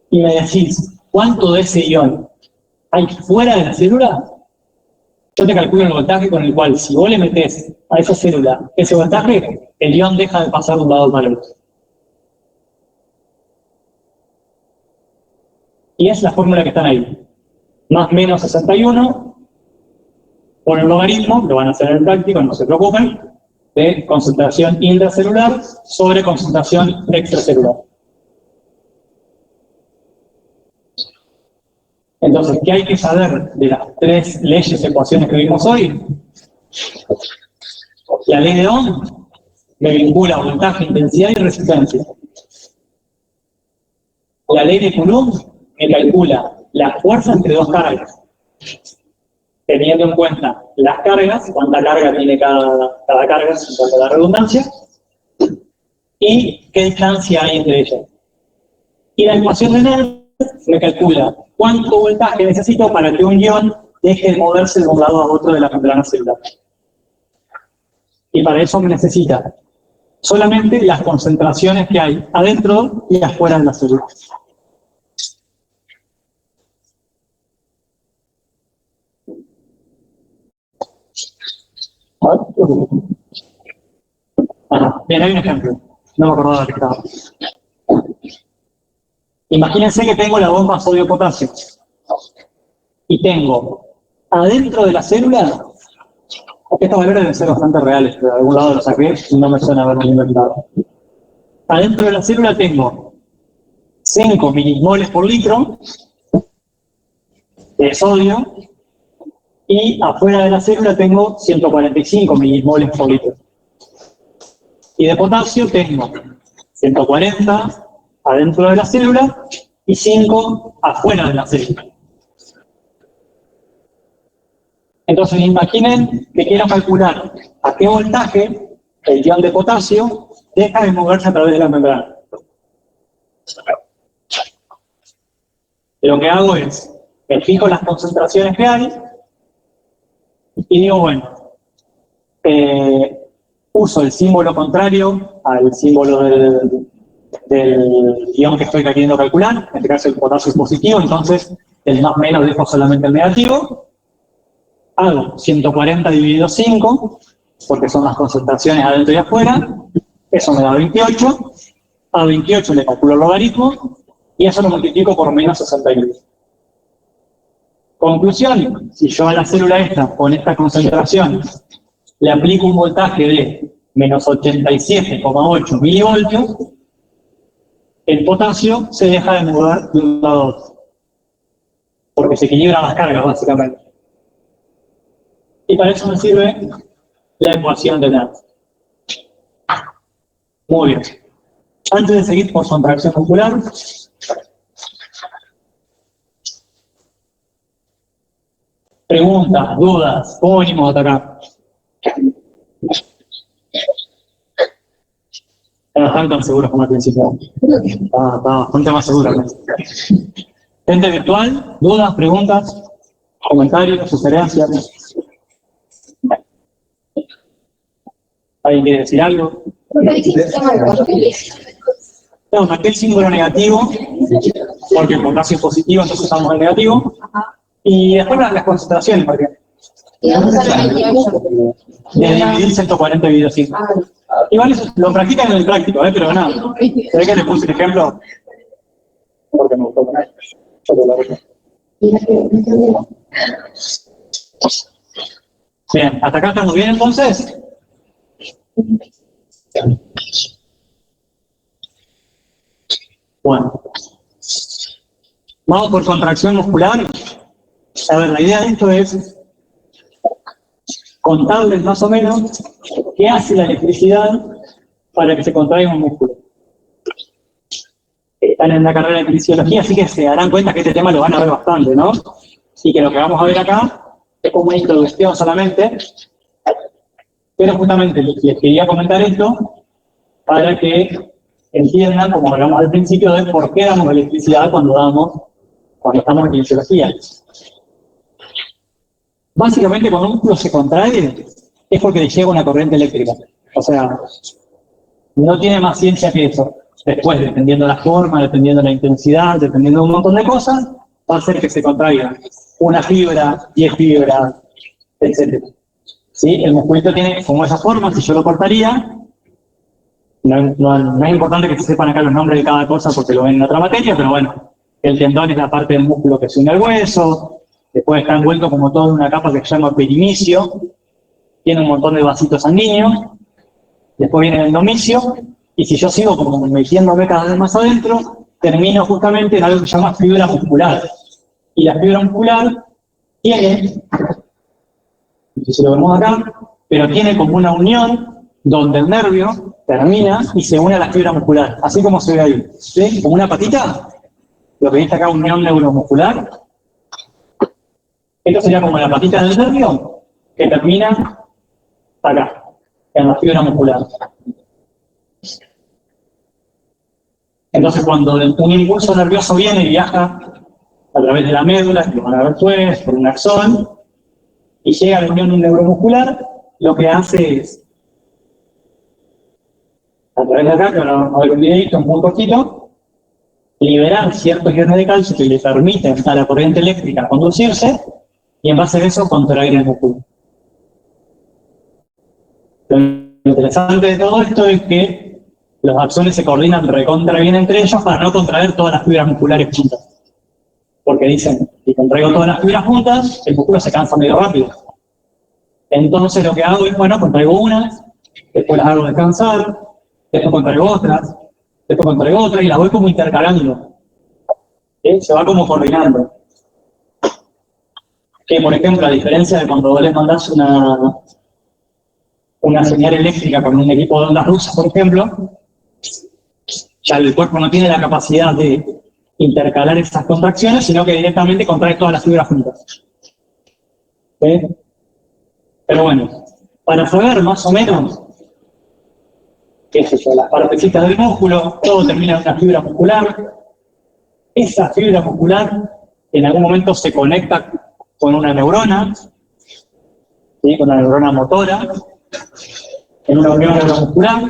y me decís cuánto de ese ion hay fuera de la célula, yo te calculo el voltaje con el cual, si vos le metés a esa célula ese voltaje, el ion deja de pasar de un lado para el otro. Y es la fórmula que están ahí. Más menos 61 por el logaritmo, lo van a hacer en el práctico, no se preocupen, de concentración intracelular sobre concentración extracelular. Entonces, ¿qué hay que saber de las tres leyes y ecuaciones que vimos hoy? La ley de Ohm me vincula voltaje, intensidad y resistencia. La ley de Coulomb me calcula la fuerza entre dos cargas, teniendo en cuenta las cargas, cuánta carga tiene cada carga, en cuanto a la redundancia, y qué distancia hay entre ellas. Y la ecuación de Nernst me calcula cuánto voltaje necesito para que un ion deje de moverse de un lado a otro de la membrana celular. Y para eso me necesita solamente las concentraciones que hay adentro y afuera de la célula. Bien, hay un ejemplo. No me acordaba de que estaba. Imagínense que tengo la bomba sodio-potasio. Y tengo adentro de la célula, estos valores deben ser bastante reales, pero de algún lado los saqué y no me suena haberlo inventado. Adentro de la célula tengo 5 milimoles por litro de sodio, y afuera de la célula tengo 145 milimoles por litro. Y de potasio tengo 140 adentro de la célula y 5 afuera de la célula. Entonces imaginen que quiero calcular a qué voltaje el ion de potasio deja de moverse a través de la membrana. Lo que hago es, me fijo las concentraciones que hay y digo, bueno, uso el símbolo contrario al símbolo del ion que estoy queriendo calcular, en este caso el potasio es positivo, entonces el más menos dejo solamente el negativo. Hago 140 dividido 5, porque son las concentraciones adentro y afuera, eso me da 28, a 28 le calculo el logaritmo, y eso lo multiplico por menos 61. Conclusión, si yo a la célula esta, con esta concentración, le aplico un voltaje de menos 87,8 milivoltios, el potasio se deja de mover de un lado a otro, porque se equilibran las cargas, básicamente. Y para eso me sirve la ecuación de Nernst. Muy bien. Antes de seguir por contracción muscular, preguntas, dudas, ¿cómo venimos hasta acá? No están tan seguros como al principio. Está bastante más seguro. Gente virtual, dudas, preguntas, comentarios, sugerencias. ¿Alguien quiere decir algo? No, marqué el símbolo negativo, porque el potasio es positivo, entonces usamos el negativo. Y después las concentraciones, porque de dividir 140 dividido 5. Igual eso lo practican en el práctico, pero nada. ¿Se ve que le puse el ejemplo? porque me gustó con él. Bien, ¿hasta acá estamos bien entonces? Bueno, vamos por contracción muscular. A ver, la idea de esto es contarles más o menos qué hace la electricidad para que se contraiga un músculo. Están en la carrera de fisiología, así que se darán cuenta que este tema lo van a ver bastante, ¿no? Y que lo que vamos a ver acá es como una introducción solamente, pero justamente les quería comentar esto para que entiendan, como hablamos al principio, de por qué damos electricidad cuando estamos en fisiología. Básicamente, cuando un músculo se contrae, es porque le llega una corriente eléctrica. O sea, no tiene más ciencia que eso. Después, dependiendo de la forma, dependiendo de la intensidad, dependiendo de un montón de cosas, va a hacer que se contraiga una fibra, 10 fibras, etc. ¿Sí? El musculito tiene como esa forma, si yo lo cortaría, no es importante que se sepan acá los nombres de cada cosa porque lo ven en otra materia, pero bueno, el tendón es la parte del músculo que se une al hueso, después está envuelto como toda una capa que se llama perimicio, tiene un montón de vasitos sanguíneos, después viene el endomicio, y si yo sigo como metiéndome cada vez más adentro, termino justamente en algo que se llama fibra muscular. Y la fibra muscular tiene, no sé si lo vemos acá, pero tiene como una unión donde el nervio termina y se une a la fibra muscular, así como se ve ahí. ¿Sí? Como una patita, lo que dice acá unión neuromuscular. Esto sería como la patita del nervio que termina acá, en la fibra muscular. Entonces, cuando un impulso nervioso viene y viaja a través de la médula, que lo van a ver después, por un axón, y llega a la unión neuromuscular, lo que hace es, a través de acá, que ahora vamos a ver un videito muy cortito, liberar ciertos iones de calcio que le permiten a la corriente eléctrica conducirse, y en base a eso contraer el músculo. Lo interesante de todo esto es que los axones se coordinan recontra bien entre ellos para no contraer todas las fibras musculares juntas. Porque dicen, si contraigo todas las fibras juntas, el músculo se cansa medio rápido. Entonces lo que hago es, bueno, contraigo unas, después las hago descansar, después contraigo otras, y las voy como intercalando. ¿Sí? Se va como coordinando. Que, por ejemplo, a diferencia de cuando vos les mandás una señal eléctrica con un equipo de ondas rusas, por ejemplo, ya el cuerpo no tiene la capacidad de intercalar estas contracciones, sino que directamente contrae todas las fibras juntas. ¿Sí? Pero bueno, para saber más o menos, qué es eso, las partecitas del músculo, todo termina en una fibra muscular. Esa fibra muscular en algún momento se conecta con una neurona, ¿sí? Con una neurona motora, en una unión neuromuscular,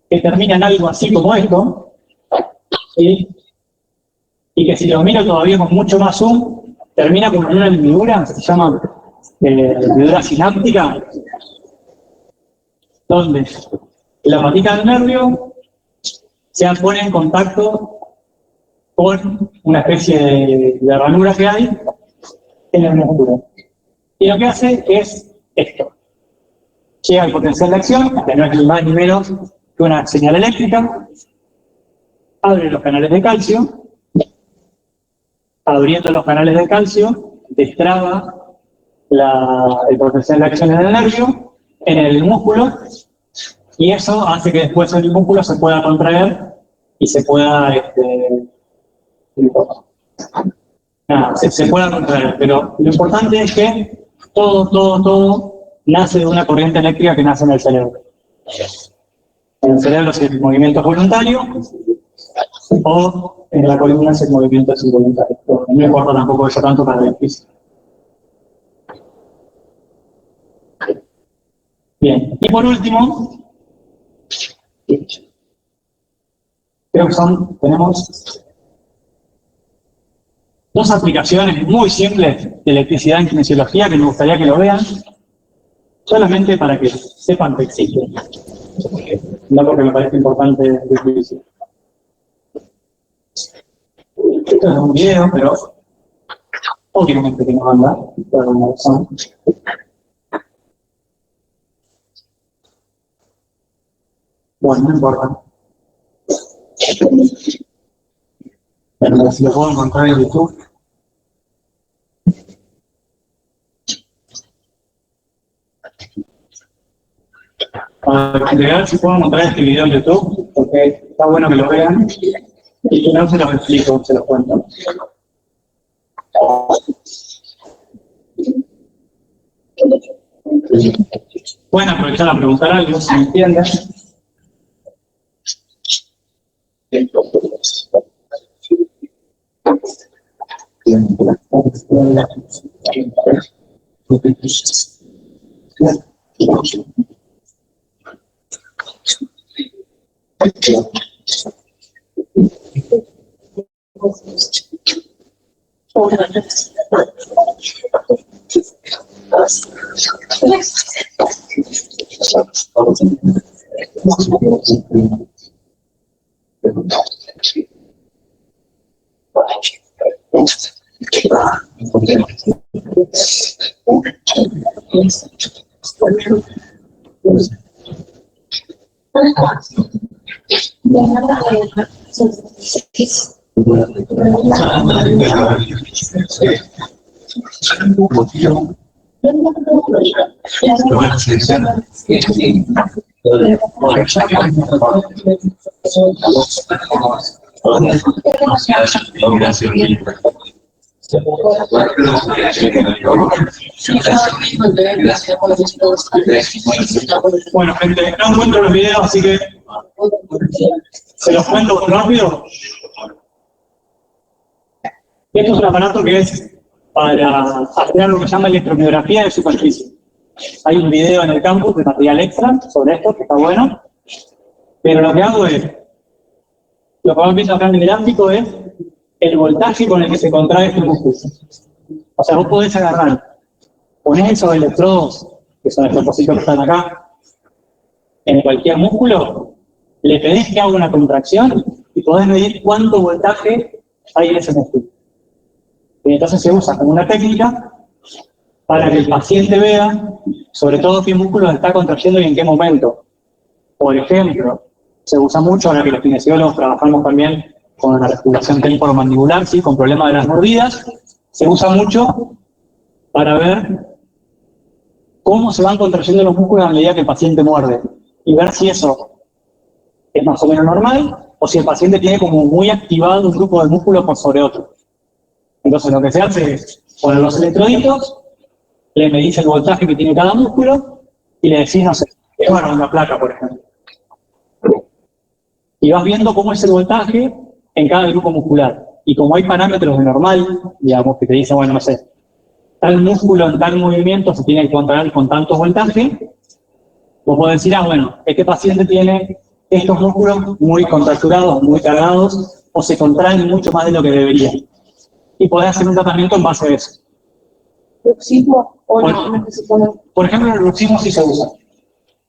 que termina en algo así como esto, ¿sí? Y que si lo miro todavía con mucho más zoom, termina con una hendidura que se llama hendidura sináptica, donde la patita del nervio se pone en contacto con una especie de ranura que hay en el músculo. Y lo que hace es esto. Llega el potencial de acción, que no es ni más ni menos que una señal eléctrica, abre los canales de calcio, abriendo los canales de calcio, destraba el potencial de acción en el nervio, en el músculo, y eso hace que después el músculo se pueda contraer y se pueda se pueda contraer, pero lo importante es que todo nace de una corriente eléctrica que nace en el cerebro. En el cerebro es el movimiento voluntario, o en la columna es el movimiento involuntario. No me importa tampoco eso tanto para el físico. Bien, y por último, creo que tenemos dos aplicaciones muy simples de electricidad en kinesiología que me gustaría que lo vean, solamente para que sepan que existen. No porque me parece importante decir. Esto es un video, pero obviamente que no anda por alguna razón. Bueno, no importa. Pero si lo puedo encontrar en YouTube. De ver si puedo encontrar este video en YouTube, porque está bueno que lo vean. Y si no, se los explico, se los cuento. Bueno, aprovechar a preguntar algo, si me entienden. Bueno, gente, no encuentro los videos, así que se los cuento rápido. Esto es un aparato que es para hacer lo que se llama electromiografía de superficie. Hay un video en el campus de material extra sobre esto, que está bueno. Pero lo que hago es, lo que vamos viendo acá en el gráfico es el voltaje con el que se contrae este músculo. O sea, vos podés agarrar, ponés esos electrodos, que son estos cositos que están acá, en cualquier músculo, le pedís que haga una contracción y podés medir cuánto voltaje hay en ese músculo. Y entonces se usa como una técnica para que el paciente vea, sobre todo qué músculo está contrayendo y en qué momento. Por ejemplo, se usa mucho, ahora que los kinesiólogos trabajamos también con la articulación temporomandibular, ¿sí? Con problemas de las mordidas, se usa mucho para ver cómo se van contrayendo los músculos a medida que el paciente muerde y ver si eso es más o menos normal o si el paciente tiene como muy activado un grupo de músculos por sobre otro. Entonces lo que se hace es poner los electroditos, le medís el voltaje que tiene cada músculo y le decís, no sé, bueno, una placa, por ejemplo. Y vas viendo cómo es el voltaje en cada grupo muscular. Y como hay parámetros de normal, digamos, que te dicen, bueno, no sé, tal músculo en tal movimiento se tiene que controlar con tantos voltajes, vos podés decir, bueno, este paciente tiene estos músculos muy contracturados, muy cargados, o se contraen mucho más de lo que debería. Y podés hacer un tratamiento en base a eso. ¿Bruxismo o no necesito? Por ejemplo, el bruxismo sí se usa.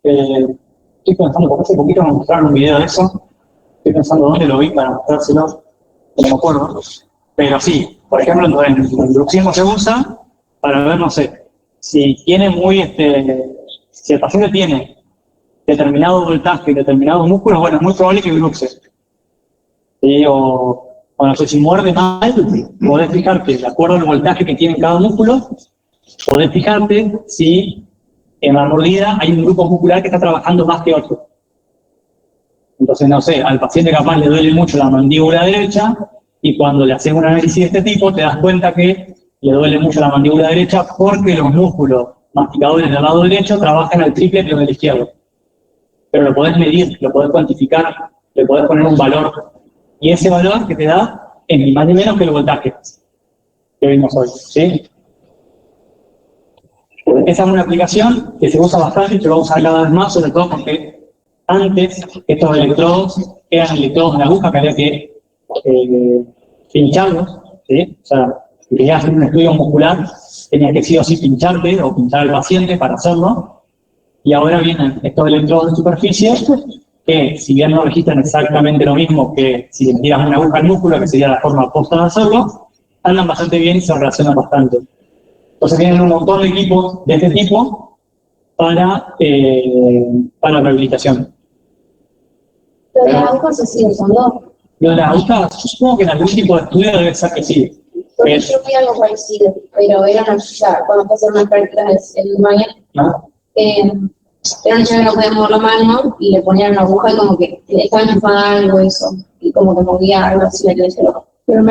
Estoy pensando, porque hace poquito me mostraron un video de eso. Estoy pensando dónde lo vi para mostrárselo, no me acuerdo. Pero sí, por ejemplo, el bruxismo se usa para ver, no sé, si tiene si el paciente tiene determinado voltaje y determinados músculos, bueno, es muy probable que bruxe. ¿Sí? O no sé, si muerde mal, podés fijarte, de acuerdo al voltaje que tiene cada músculo, podés fijarte si en la mordida hay un grupo muscular que está trabajando más que otro. Entonces, no sé, al paciente capaz le duele mucho la mandíbula derecha y cuando le haces un análisis de este tipo te das cuenta que le duele mucho la mandíbula derecha porque los músculos masticadores del lado derecho trabajan al triple que los del izquierdo. Pero lo podés medir, lo podés cuantificar, le podés poner un valor. Y ese valor que te da es ni más ni menos que el voltaje que vimos hoy, ¿sí? Esa es una aplicación que se usa bastante y se va a usar cada vez más, sobre todo porque antes estos electrodos eran electrodos de aguja que había que pincharlos, ¿sí? O sea, si querías hacer un estudio muscular, tenías que sí o sí pincharte o pinchar al paciente para hacerlo. Y ahora vienen estos electrodos de superficie que si bien no registran exactamente lo mismo que si le tiras una aguja al músculo, que sería la forma posta de hacerlo, andan bastante bien y se relacionan bastante. Entonces tienen un montón de equipos de este tipo para rehabilitación. Lo de las agujas se sigue usando. Lo de las agujas, yo supongo que en algún tipo de estudio debe ser que sí. Porque yo fui algo parecido, pero era una chica, cuando fue a hacer unas prácticas en España, ¿No? era una chica que no podía mover la mano y le ponían una aguja y como que le estaba enchufada algo eso, y como que movía algo así, le decía loco. Pero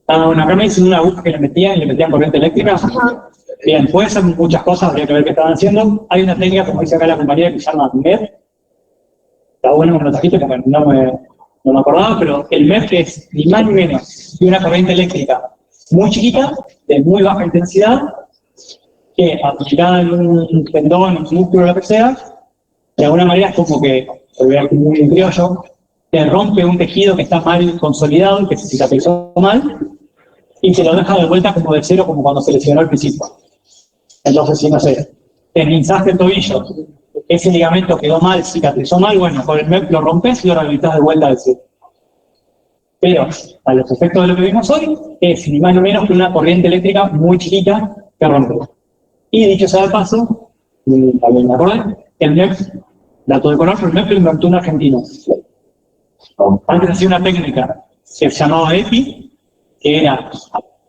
Bueno, acá me dicen una aguja que le metían corriente eléctrica. ajá. Bien, puede ser muchas cosas, habría que ver qué estaban haciendo. Hay una técnica, como dice acá la compañía, que se llama MEF. Está bueno que me lo trajiste porque no me acordaba, pero el MEF es ni más ni menos que una corriente eléctrica muy chiquita, de muy baja intensidad, que aplicada en un tendón, un músculo, lo que sea, de alguna manera es como que, se ve muy en criollo, te rompe un tejido que está mal consolidado, que se cicatrizó mal, y te lo deja de vuelta como de cero, como cuando se lesionó al principio. Entonces, si no sé, te guinzaste el tobillo, ese ligamento quedó mal, cicatrizó mal, bueno, con el MEP lo rompes y lo rehabilitas de vuelta de cero. Pero, a los efectos de lo que vimos hoy, es ni más ni menos que una corriente eléctrica muy chiquita que rompe. Y dicho sea de paso, también me acordé, el MEP, dato de color, pero el MEP lo inventó un argentino. Antes hacía una técnica que se llamaba EPI, que era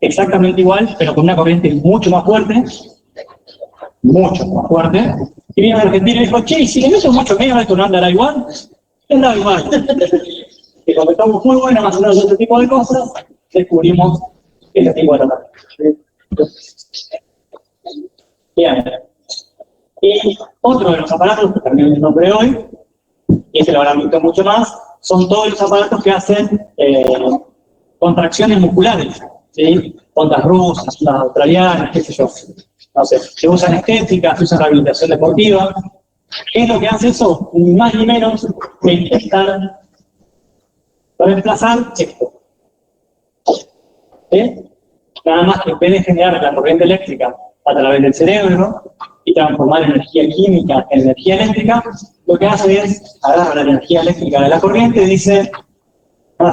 exactamente igual, pero con una corriente mucho más fuerte, y vino un argentino y dijo, che, si le meto mucho medio, esto no andará igual, andaba igual. Y cuando estamos muy buenos haciendo otro tipo de cosas, descubrimos ese tipo de trabajo. Bien. Y otro de los aparatos que también nombré hoy, y ese lo habrán visto mucho más, son todos los aparatos que hacen contracciones musculares, ¿sí? Ondas rusas, ondas australianas, qué sé yo. No sé, se usan estéticas, se usa en rehabilitación deportiva. ¿Qué es lo que hace eso? Ni más ni menos que intentar reemplazar esto. ¿Sí? Nada más que en vez de generar la corriente eléctrica a través del cerebro y transformar energía química en energía eléctrica, lo que hace es agarrar la energía eléctrica de la corriente y dice,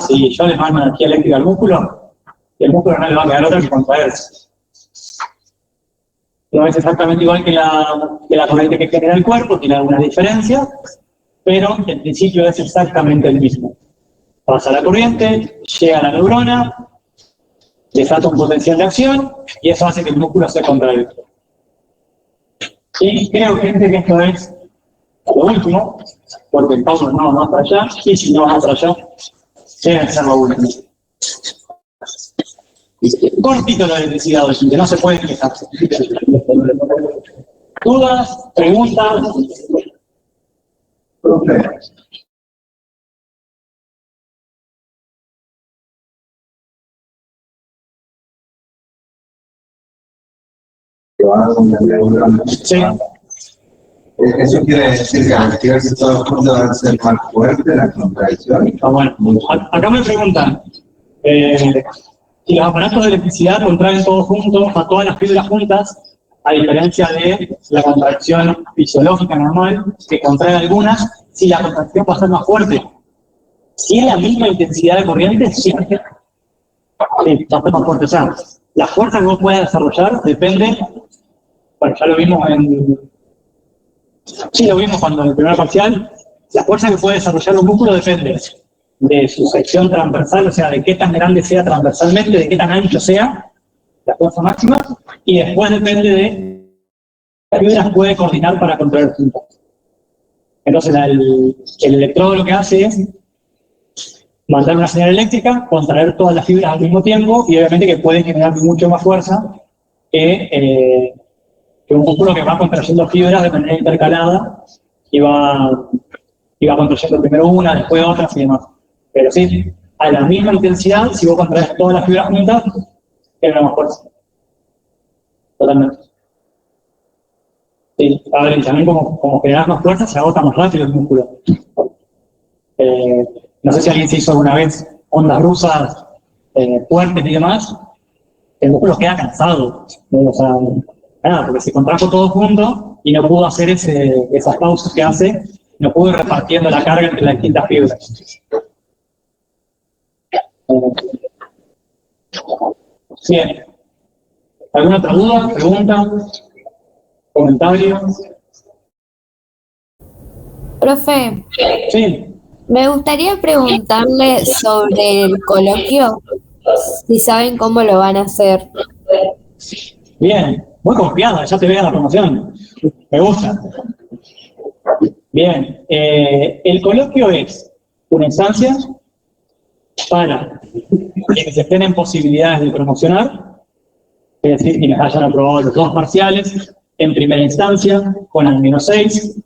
si yo le mando energía eléctrica al músculo, y el músculo no le va a quedar otra que contraerse. No es exactamente igual que la corriente que genera el cuerpo, tiene algunas diferencias, pero el principio es exactamente el mismo. Pasa la corriente, llega a la neurona, desata un potencial de acción y eso hace que el músculo se contraiga. Y creo, gente, que esto es lo último, porque el Pablo no va para allá, y si no va para allá, debe ser lo último. Cortito la electricidad, que no se puede quejarse. ¿Dudas? ¿Preguntas? Sí. Eso quiere decir que al activarse todos juntos va a ser más fuerte la contradicción. Bueno, acá me preguntan, si los aparatos de electricidad contraen todos juntos, a todas las fibras juntas, a diferencia de la contracción fisiológica normal, que contrae algunas, si la contracción va a ser más fuerte. Si es la misma intensidad de corriente, sí. Sí, va a ser más fuerte. O sea, la fuerza que vos puedas desarrollar depende, bueno, ya lo vimos sí, lo vimos cuando en el primer parcial, la fuerza que puede desarrollar un músculo depende de su sección transversal, o sea, de qué tan grande sea transversalmente, de qué tan ancho sea la fuerza máxima, y después depende de qué fibras puede coordinar para contraer juntas. Entonces, el electrodo lo que hace es mandar una señal eléctrica, contraer todas las fibras al mismo tiempo, y obviamente que puede generar mucho más fuerza que un músculo que va contrayendo fibras de manera intercalada y va contrayendo primero una, después otras y demás. Pero sí, a la misma intensidad, si vos contraes todas las fibras juntas, genera más fuerza. Totalmente. Sí, a ver, y también como generas más fuerza, se agota más rápido el músculo. No sé si alguien se hizo alguna vez ondas rusas fuertes y demás, el músculo queda cansado, ¿no? O sea, nada, porque se contrajo todo junto y no pudo hacer esas pausas que hace no puedo ir repartiendo la carga entre las distintas fibras. Bien. ¿Alguna otra duda, pregunta, comentario? Profe, Sí. me gustaría preguntarle sobre el coloquio, si saben cómo lo van a hacer. Bien, muy confiada, ya te veo en la promoción. Me gusta. Bien, el coloquio es una instancia para quienes estén en posibilidades de promocionar, es decir, quienes hayan aprobado los 2 parciales en primera instancia con al menos 6,